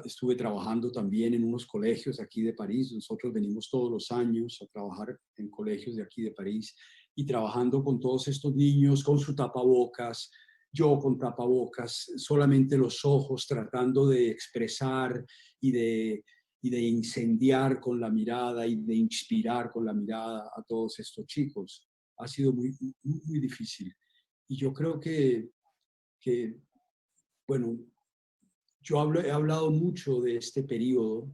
Estuve trabajando también en unos colegios aquí de París. Nosotros venimos todos los años a trabajar en colegios de aquí de París y trabajando con todos estos niños con su tapabocas, yo con tapabocas, solamente los ojos tratando de expresar y de incendiar con la mirada y de inspirar con la mirada a todos estos chicos. Ha sido muy, muy difícil. Y yo creo que bueno, he hablado mucho de este periodo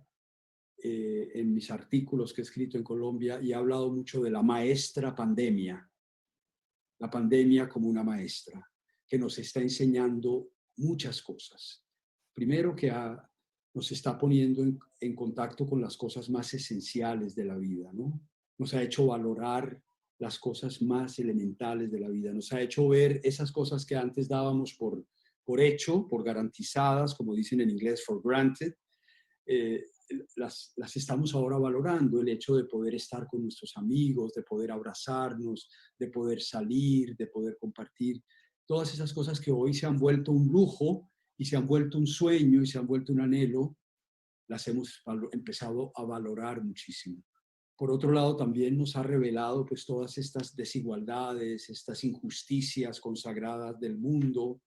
en mis artículos que he escrito en Colombia y he hablado mucho de la maestra pandemia, la pandemia como una maestra que nos está enseñando muchas cosas. Primero que nos está poniendo en contacto con las cosas más esenciales de la vida, ¿no? Nos ha hecho valorar las cosas más elementales de la vida, nos ha hecho ver esas cosas que antes dábamos por hecho, por garantizadas, como dicen en inglés, for granted, las estamos ahora valorando, el hecho de poder estar con nuestros amigos, de poder abrazarnos, de poder salir, de poder compartir, todas esas cosas que hoy se han vuelto un lujo y se han vuelto un sueño y se han vuelto un anhelo, las hemos empezado a valorar muchísimo. Por otro lado, también nos ha revelado pues todas estas desigualdades, estas injusticias consagradas del mundo.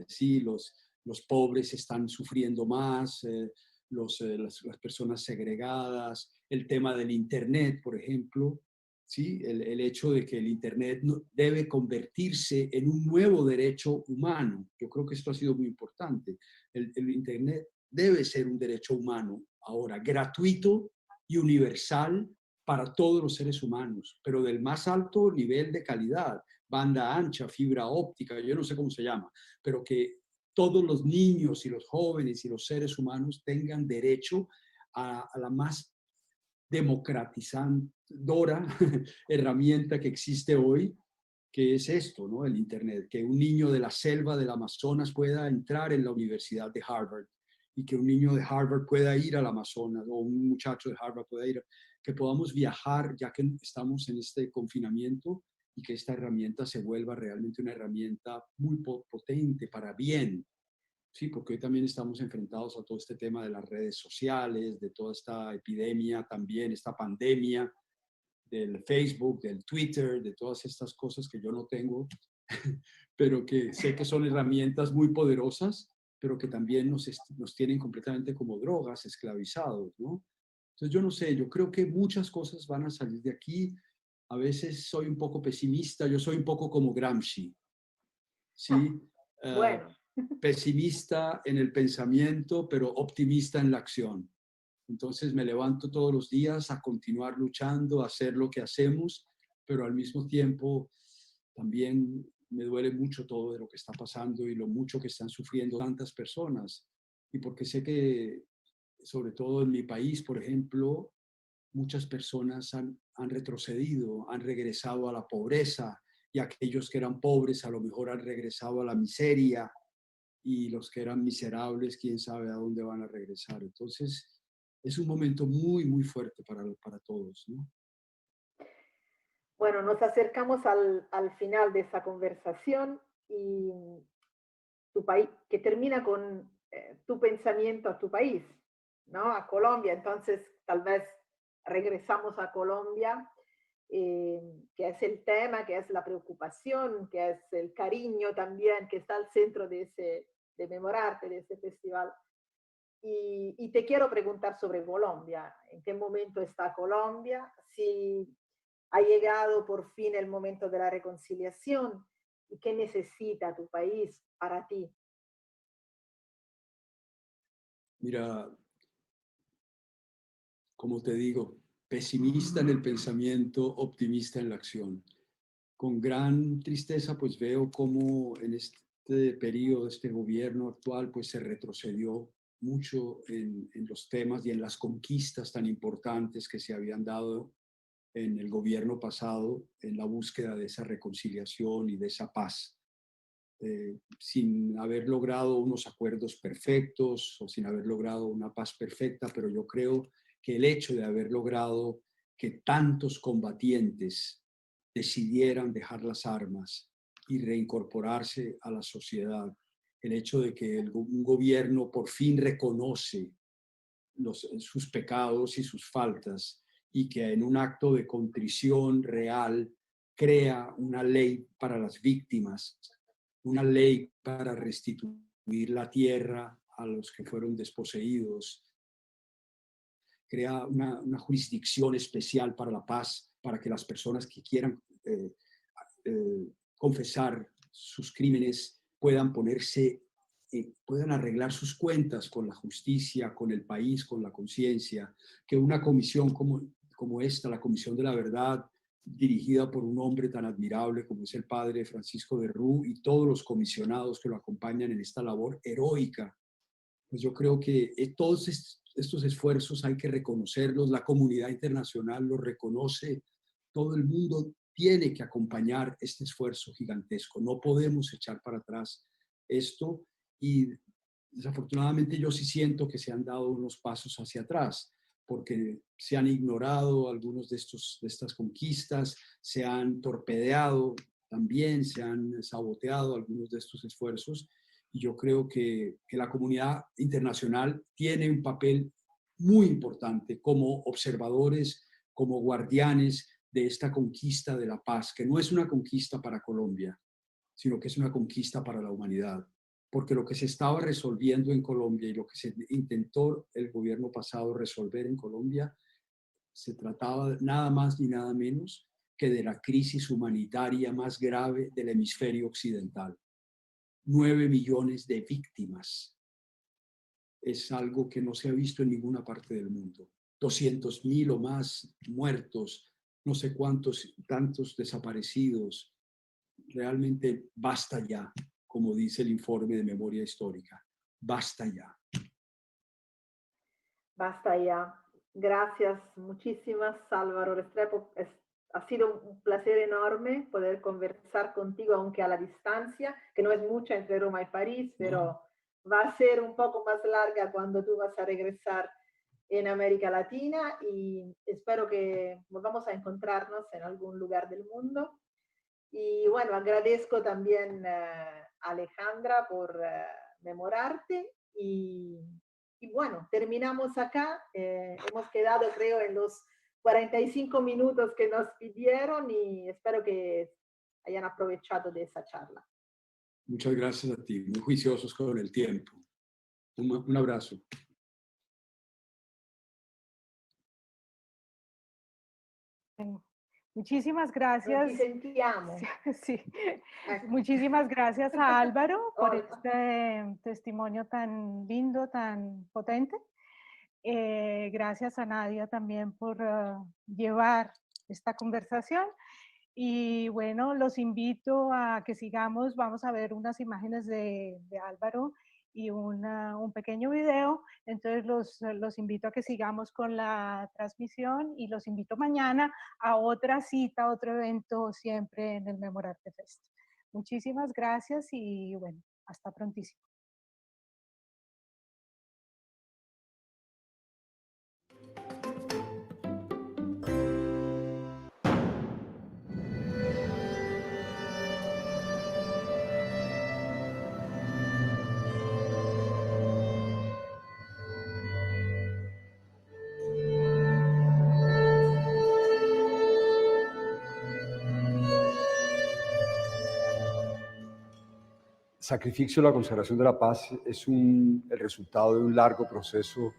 Sí, los pobres están sufriendo más, las personas segregadas, el tema del Internet, por ejemplo, ¿sí? El hecho de que el Internet debe convertirse en un nuevo derecho humano. Yo creo que esto ha sido muy importante. El Internet debe ser un derecho humano ahora, gratuito y universal para todos los seres humanos, pero del más alto nivel de calidad, banda ancha, fibra óptica, yo no sé cómo se llama, pero que todos los niños y los jóvenes y los seres humanos tengan derecho a la más democratizadora herramienta que existe hoy, que es esto, ¿no? El Internet, que un niño de la selva del Amazonas pueda entrar en la Universidad de Harvard y que un niño de Harvard pueda ir al Amazonas o un muchacho de Harvard pueda ir, que podamos viajar ya que estamos en este confinamiento y que esta herramienta se vuelva realmente una herramienta muy potente para bien. Sí, porque hoy también estamos enfrentados a todo este tema de las redes sociales, de toda esta epidemia también, esta pandemia, del Facebook, del Twitter, de todas estas cosas que yo no tengo, pero que sé que son herramientas muy poderosas, pero que también nos tienen completamente como drogas, esclavizados, ¿no? Entonces yo no sé, yo creo que muchas cosas van a salir de aquí. A veces soy un poco pesimista, yo soy un poco como Gramsci, ¿sí? Bueno, Pesimista en el pensamiento, pero optimista en la acción. Entonces me levanto todos los días a continuar luchando, a hacer lo que hacemos, pero al mismo tiempo también me duele mucho todo de lo que está pasando y lo mucho que están sufriendo tantas personas. Y porque sé que, sobre todo en mi país, por ejemplo, muchas personas han retrocedido, han regresado a la pobreza y aquellos que eran pobres a lo mejor han regresado a la miseria y los que eran miserables, quién sabe a dónde van a regresar. Entonces, es un momento muy, muy fuerte para todos, ¿no? bueno, nos acercamos al final de esa conversación y tu país, que termina con tu pensamiento a tu país, ¿no? A Colombia. Entonces, tal vez regresamos a Colombia, que es el tema, que es la preocupación, que es el cariño también, que está al centro de Memorarte, de ese festival. Y te quiero preguntar sobre Colombia. ¿En qué momento está Colombia? Si ha llegado por fin el momento de la reconciliación y qué necesita tu país para ti. Mira, como te digo, pesimista en el pensamiento, optimista en la acción. Con gran tristeza, pues veo cómo en este periodo, este gobierno actual, pues se retrocedió mucho en los temas y en las conquistas tan importantes que se habían dado en el gobierno pasado en la búsqueda de esa reconciliación y de esa paz, sin haber logrado unos acuerdos perfectos o sin haber logrado una paz perfecta, pero yo creo que el hecho de haber logrado que tantos combatientes decidieran dejar las armas y reincorporarse a la sociedad, el hecho de que un gobierno por fin reconoce sus pecados y sus faltas y que en un acto de contrición real crea una ley para las víctimas, una ley para restituir la tierra a los que fueron desposeídos, crea una jurisdicción especial para la paz, para que las personas que quieran confesar sus crímenes puedan puedan arreglar sus cuentas con la justicia, con el país, con la conciencia, que una comisión como esta, la Comisión de la Verdad, dirigida por un hombre tan admirable como es el padre Francisco de Rú y todos los comisionados que lo acompañan en esta labor heroica, pues yo creo que todos estos esfuerzos hay que reconocerlos, la comunidad internacional los reconoce, todo el mundo tiene que acompañar este esfuerzo gigantesco, no podemos echar para atrás esto y desafortunadamente yo sí siento que se han dado unos pasos hacia atrás porque se han ignorado algunos de estas conquistas, se han torpedeado también, se han saboteado algunos de estos esfuerzos y yo creo que la comunidad internacional tiene un papel muy importante como observadores, como guardianes de esta conquista de la paz, que no es una conquista para Colombia, sino que es una conquista para la humanidad. porque lo que se estaba resolviendo en Colombia y lo que se intentó el gobierno pasado resolver en Colombia, se trataba nada más ni nada menos que de la crisis humanitaria más grave del hemisferio occidental. 9 millones de víctimas. Es algo que no se ha visto en ninguna parte del mundo. 200.000 o más muertos, no sé cuántos, tantos desaparecidos. Realmente basta ya, como dice el informe de memoria histórica. Basta ya. Basta ya. Gracias, muchísimas, Álvaro Restrepo. Ha sido un placer enorme poder conversar contigo, aunque a la distancia, que no es mucha entre Roma y París, pero va a ser un poco más larga cuando tú vas a regresar en América Latina, y espero que volvamos a encontrarnos en algún lugar del mundo. Y bueno, agradezco también a Alejandra por memorarte, y bueno, terminamos acá. Hemos quedado, creo, en los 45 minutos que nos pidieron, y espero que hayan aprovechado de esa charla. Muchas gracias a ti, muy juiciosos con el tiempo. Un abrazo. Muchísimas gracias. Nos sentíamos. Sí. Muchísimas gracias a Álvaro por este testimonio tan lindo, tan potente. Gracias a Nadia también por llevar esta conversación. Y bueno, los invito a que sigamos. Vamos a ver unas imágenes de Álvaro y un pequeño video. Entonces los invito a que sigamos con la transmisión, y los invito mañana a otra cita, a otro evento, siempre en el Memorarte Fest. Muchísimas gracias y bueno, hasta prontísimo. Sacrificio, la consagración de la paz, es el resultado de un largo proceso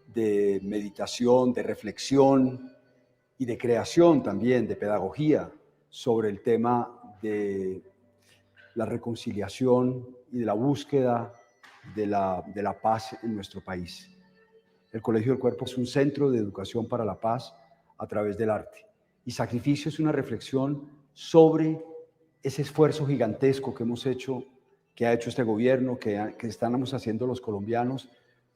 de meditación, de reflexión y de creación también, de pedagogía sobre el tema de la reconciliación y de la búsqueda de la paz en nuestro país. El Colegio del Cuerpo es un centro de educación para la paz a través del arte. Y Sacrificio es una reflexión sobre ese esfuerzo gigantesco que hemos hecho, que ha hecho este gobierno, que estamos haciendo los colombianos,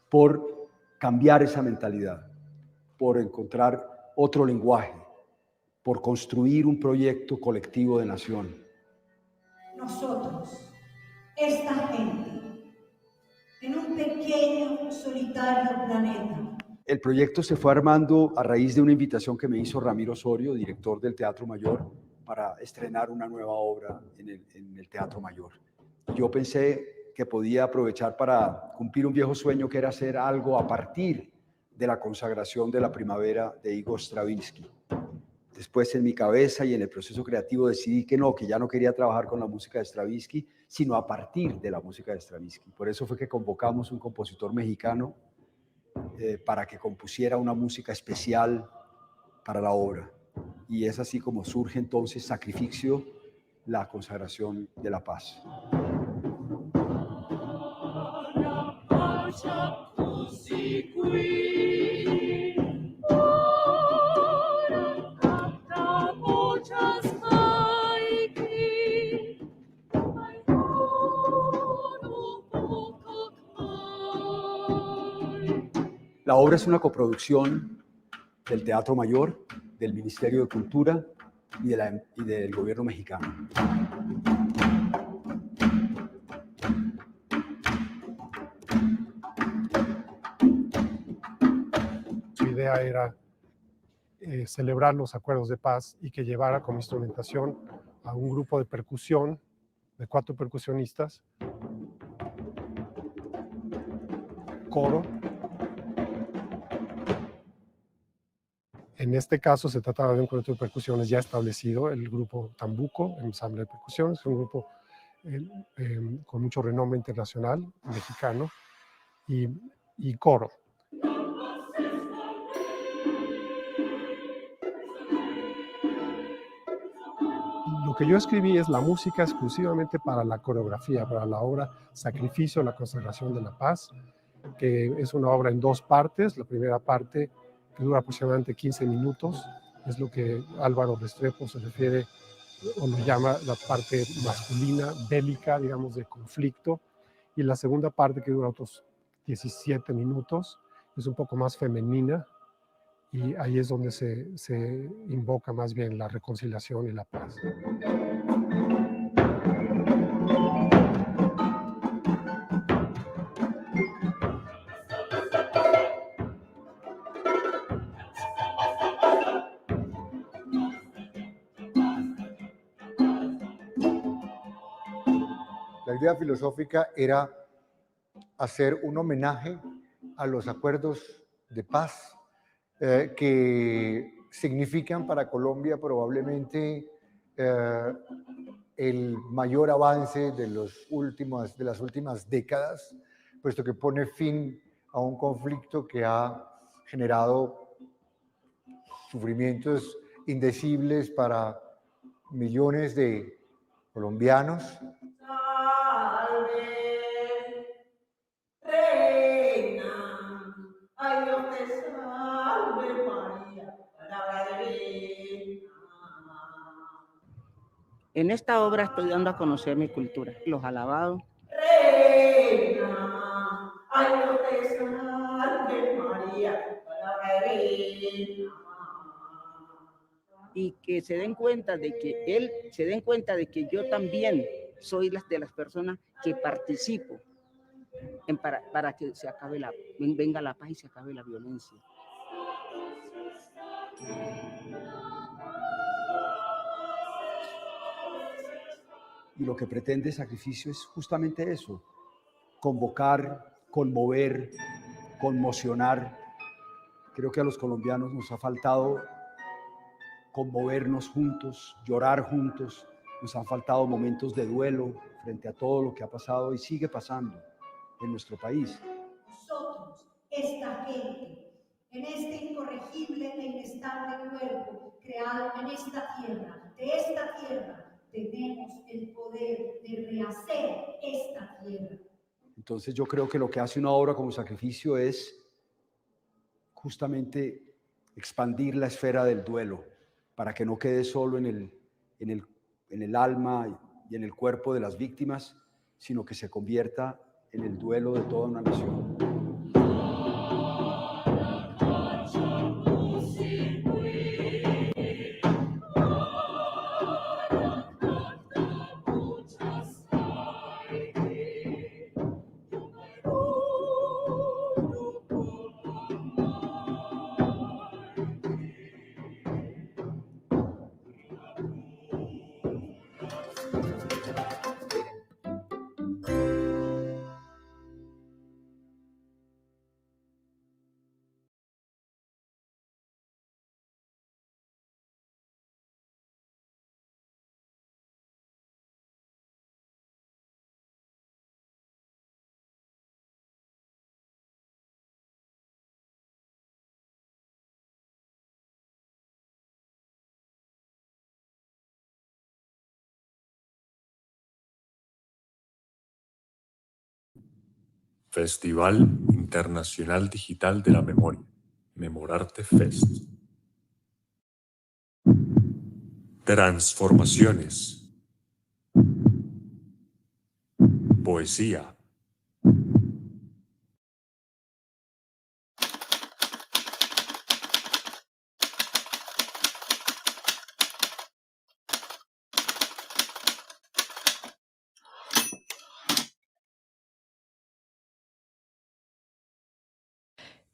por cambiar esa mentalidad, por encontrar otro lenguaje, por construir un proyecto colectivo de nación. Nosotros, esta gente, en un pequeño, solitario planeta. El proyecto se fue armando a raíz de una invitación que me hizo Ramiro Osorio, director del Teatro Mayor, para estrenar una nueva obra en el Teatro Mayor. Yo pensé que podía aprovechar para cumplir un viejo sueño, que era hacer algo a partir de la consagración de la primavera de Igor Stravinsky. Después, en mi cabeza y en el proceso creativo, decidí que ya no quería trabajar con la música de Stravinsky, sino a partir de la música de Stravinsky. Por eso fue que convocamos un compositor mexicano para que compusiera una música especial para la obra. Y es así como surge entonces Sacrificio, la consagración de la paz. La obra es una coproducción del Teatro Mayor, del Ministerio de Cultura y del gobierno mexicano. Su idea era celebrar los acuerdos de paz y que llevara como instrumentación a un grupo de percusión de 4 percusionistas, coro. En este caso se trataba de un grupo de percusiones ya establecido, el grupo Tambuco, el ensamble de percusiones, un grupo con mucho renombre internacional, mexicano, y coro. Lo que yo escribí es la música exclusivamente para la coreografía, para la obra Sacrificio, la consagración de la paz, que es una obra en 2 partes. La primera parte, que dura aproximadamente 15 minutos, es lo que Álvaro Restrepo se refiere o lo llama la parte masculina, bélica, digamos, de conflicto. Y la segunda parte, que dura otros 17 minutos, es un poco más femenina, y ahí es donde se invoca más bien la reconciliación y la paz. La idea filosófica era hacer un homenaje a los acuerdos de paz que significan para Colombia probablemente el mayor avance de las últimas décadas, puesto que pone fin a un conflicto que ha generado sufrimientos indecibles para millones de colombianos. Ay, Dios te salve María, palabra divina. En esta obra estoy dando a conocer mi cultura, los alabados. Reina, ay, Dios te salve María, palabra divina. Y que se den cuenta de que yo también soy de las personas que participo para que se acabe venga la paz y se acabe la violencia. Y lo que pretende Sacrificio es justamente eso: convocar, conmover, conmocionar. Creo que a los colombianos nos ha faltado conmovernos juntos, llorar juntos. Nos han faltado momentos de duelo frente a todo lo que ha pasado y sigue pasando en nuestro país. Nosotros, esta gente, en este incorregible e inestable cuerpo creado en esta tierra, de esta tierra, tenemos el poder de rehacer esta tierra. Entonces yo creo que lo que hace una obra como Sacrificio es justamente expandir la esfera del duelo, para que no quede solo en el alma y en el cuerpo de las víctimas, sino que se convierta en el duelo de toda una nación. Festival Internacional Digital de la Memoria, Memorarte Fest. Transformaciones. Poesía.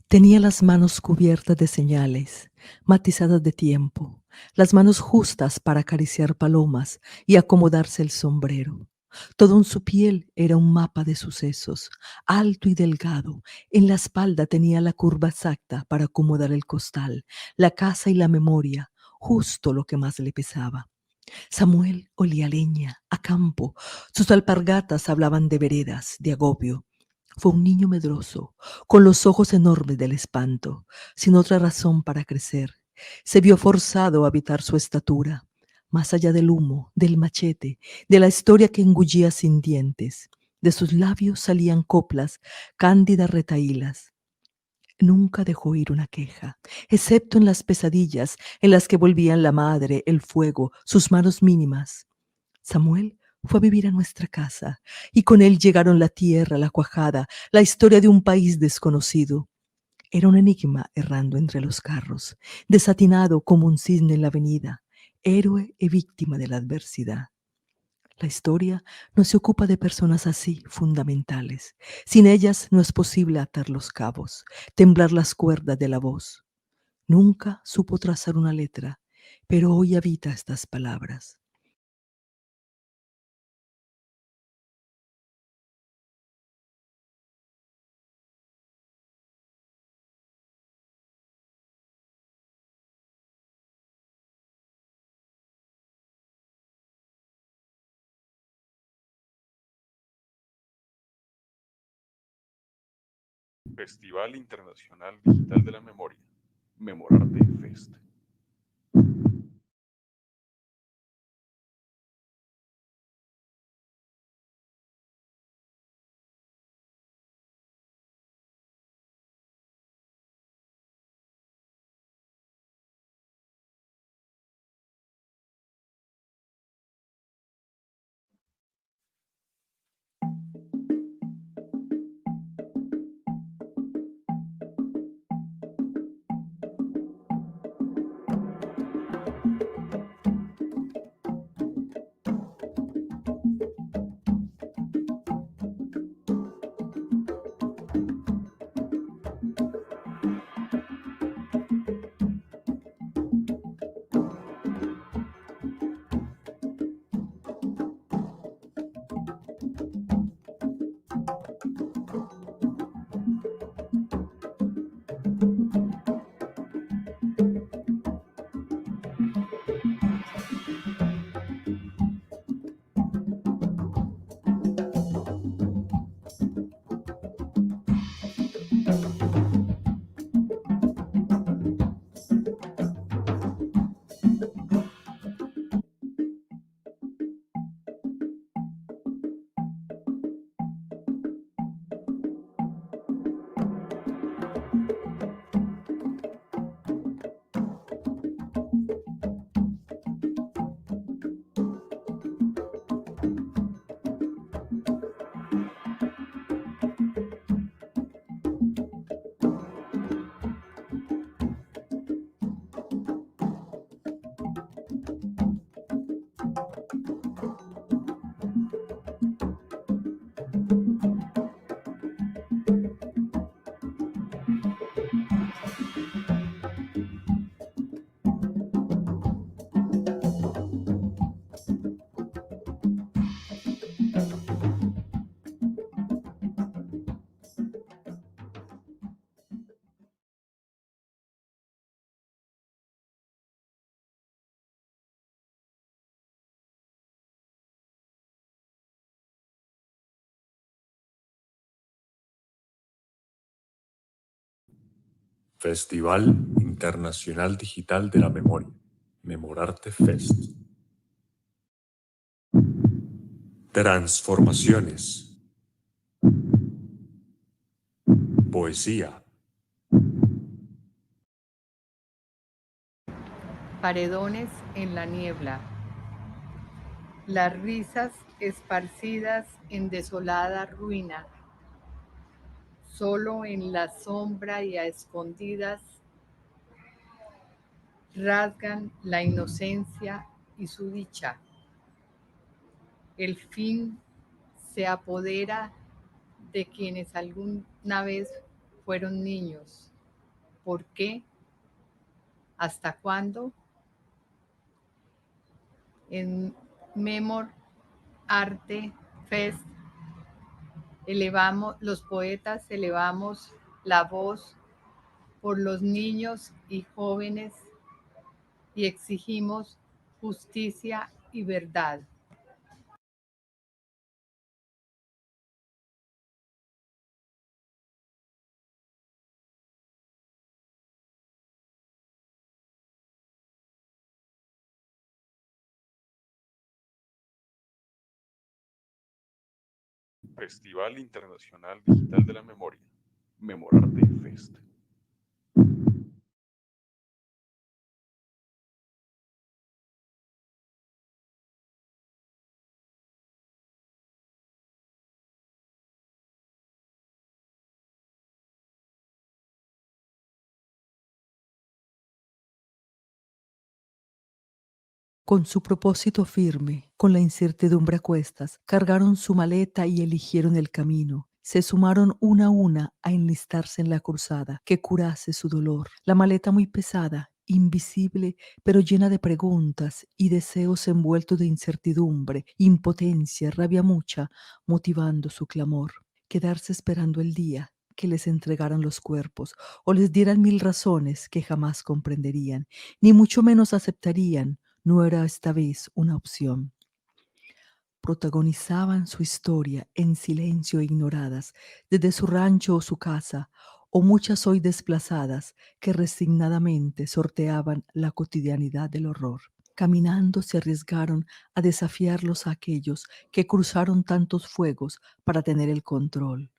Tenía las manos cubiertas de señales, matizadas de tiempo, las manos justas para acariciar palomas y acomodarse el sombrero. Todo en su piel era un mapa de sucesos, alto y delgado. En la espalda tenía la curva exacta para acomodar el costal, la casa y la memoria, justo lo que más le pesaba. Samuel olía a leña, a campo. Sus alpargatas hablaban de veredas, de agobio. Fue un niño medroso, con los ojos enormes del espanto, sin otra razón para crecer. Se vio forzado a habitar su estatura, más allá del humo, del machete, de la historia que engullía sin dientes. De sus labios salían coplas, cándidas retahílas. Nunca dejó ir una queja, excepto en las pesadillas en las que volvían la madre, el fuego, sus manos mínimas. Samuel fue a vivir a nuestra casa y con él llegaron la tierra, la cuajada, la historia de un país desconocido. Era un enigma errando entre los carros, desatinado como un cisne en la avenida, héroe y víctima de la adversidad. La historia no se ocupa de personas así, fundamentales. Sin ellas no es posible atar los cabos, temblar las cuerdas de la voz. Nunca supo trazar una letra, pero hoy habita estas palabras. Festival Internacional Digital de la Memoria, Memorarte Fest. Festival Internacional Digital de la Memoria, Memorarte Fest. Transformaciones. Poesía. Paredones en la niebla. Las risas esparcidas en desolada ruina. Solo en la sombra y a escondidas rasgan la inocencia y su dicha. El fin se apodera de quienes alguna vez fueron niños. ¿Por qué? ¿Hasta cuándo? En Memorarte Fest los poetas elevamos la voz por los niños y jóvenes y exigimos justicia y verdad. Festival Internacional Digital de la Memoria. Memorarte Fest. Con su propósito firme, con la incertidumbre a cuestas, cargaron su maleta y eligieron el camino. Se sumaron una a una a enlistarse en la cruzada que curase su dolor. La maleta muy pesada, invisible, pero llena de preguntas y deseos envueltos de incertidumbre, impotencia, rabia mucha, motivando su clamor. Quedarse esperando el día que les entregaran los cuerpos o les dieran mil razones que jamás comprenderían, ni mucho menos aceptarían, no era esta vez una opción. Protagonizaban su historia en silencio e ignoradas, desde su rancho o su casa, o muchas hoy desplazadas que resignadamente sorteaban la cotidianidad del horror. Caminando se arriesgaron a desafiarlos a aquellos que cruzaron tantos fuegos para tener el control.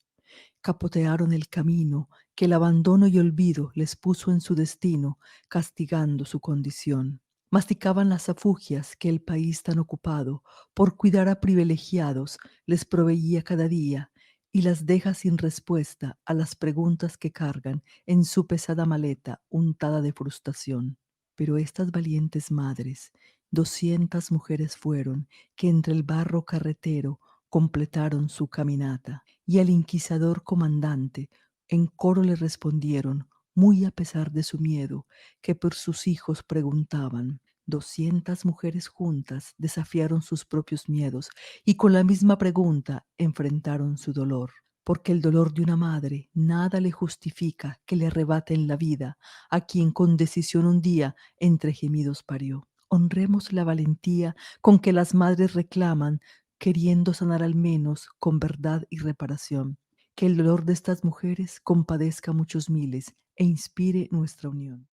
Capotearon el camino que el abandono y olvido les puso en su destino, castigando su condición. Masticaban las afugias que el país tan ocupado por cuidar a privilegiados les proveía cada día y las deja sin respuesta a las preguntas que cargan en su pesada maleta untada de frustración. Pero estas valientes madres, 200 mujeres fueron que entre el barro carretero completaron su caminata, y al inquisidor comandante en coro le respondieron, muy a pesar de su miedo, que por sus hijos preguntaban. 200 mujeres juntas desafiaron sus propios miedos y con la misma pregunta enfrentaron su dolor. Porque el dolor de una madre nada le justifica que le arrebaten la vida a quien con decisión un día entre gemidos parió. Honremos la valentía con que las madres reclaman, queriendo sanar al menos con verdad y reparación. Que el dolor de estas mujeres compadezca a muchos miles e inspire nuestra unión.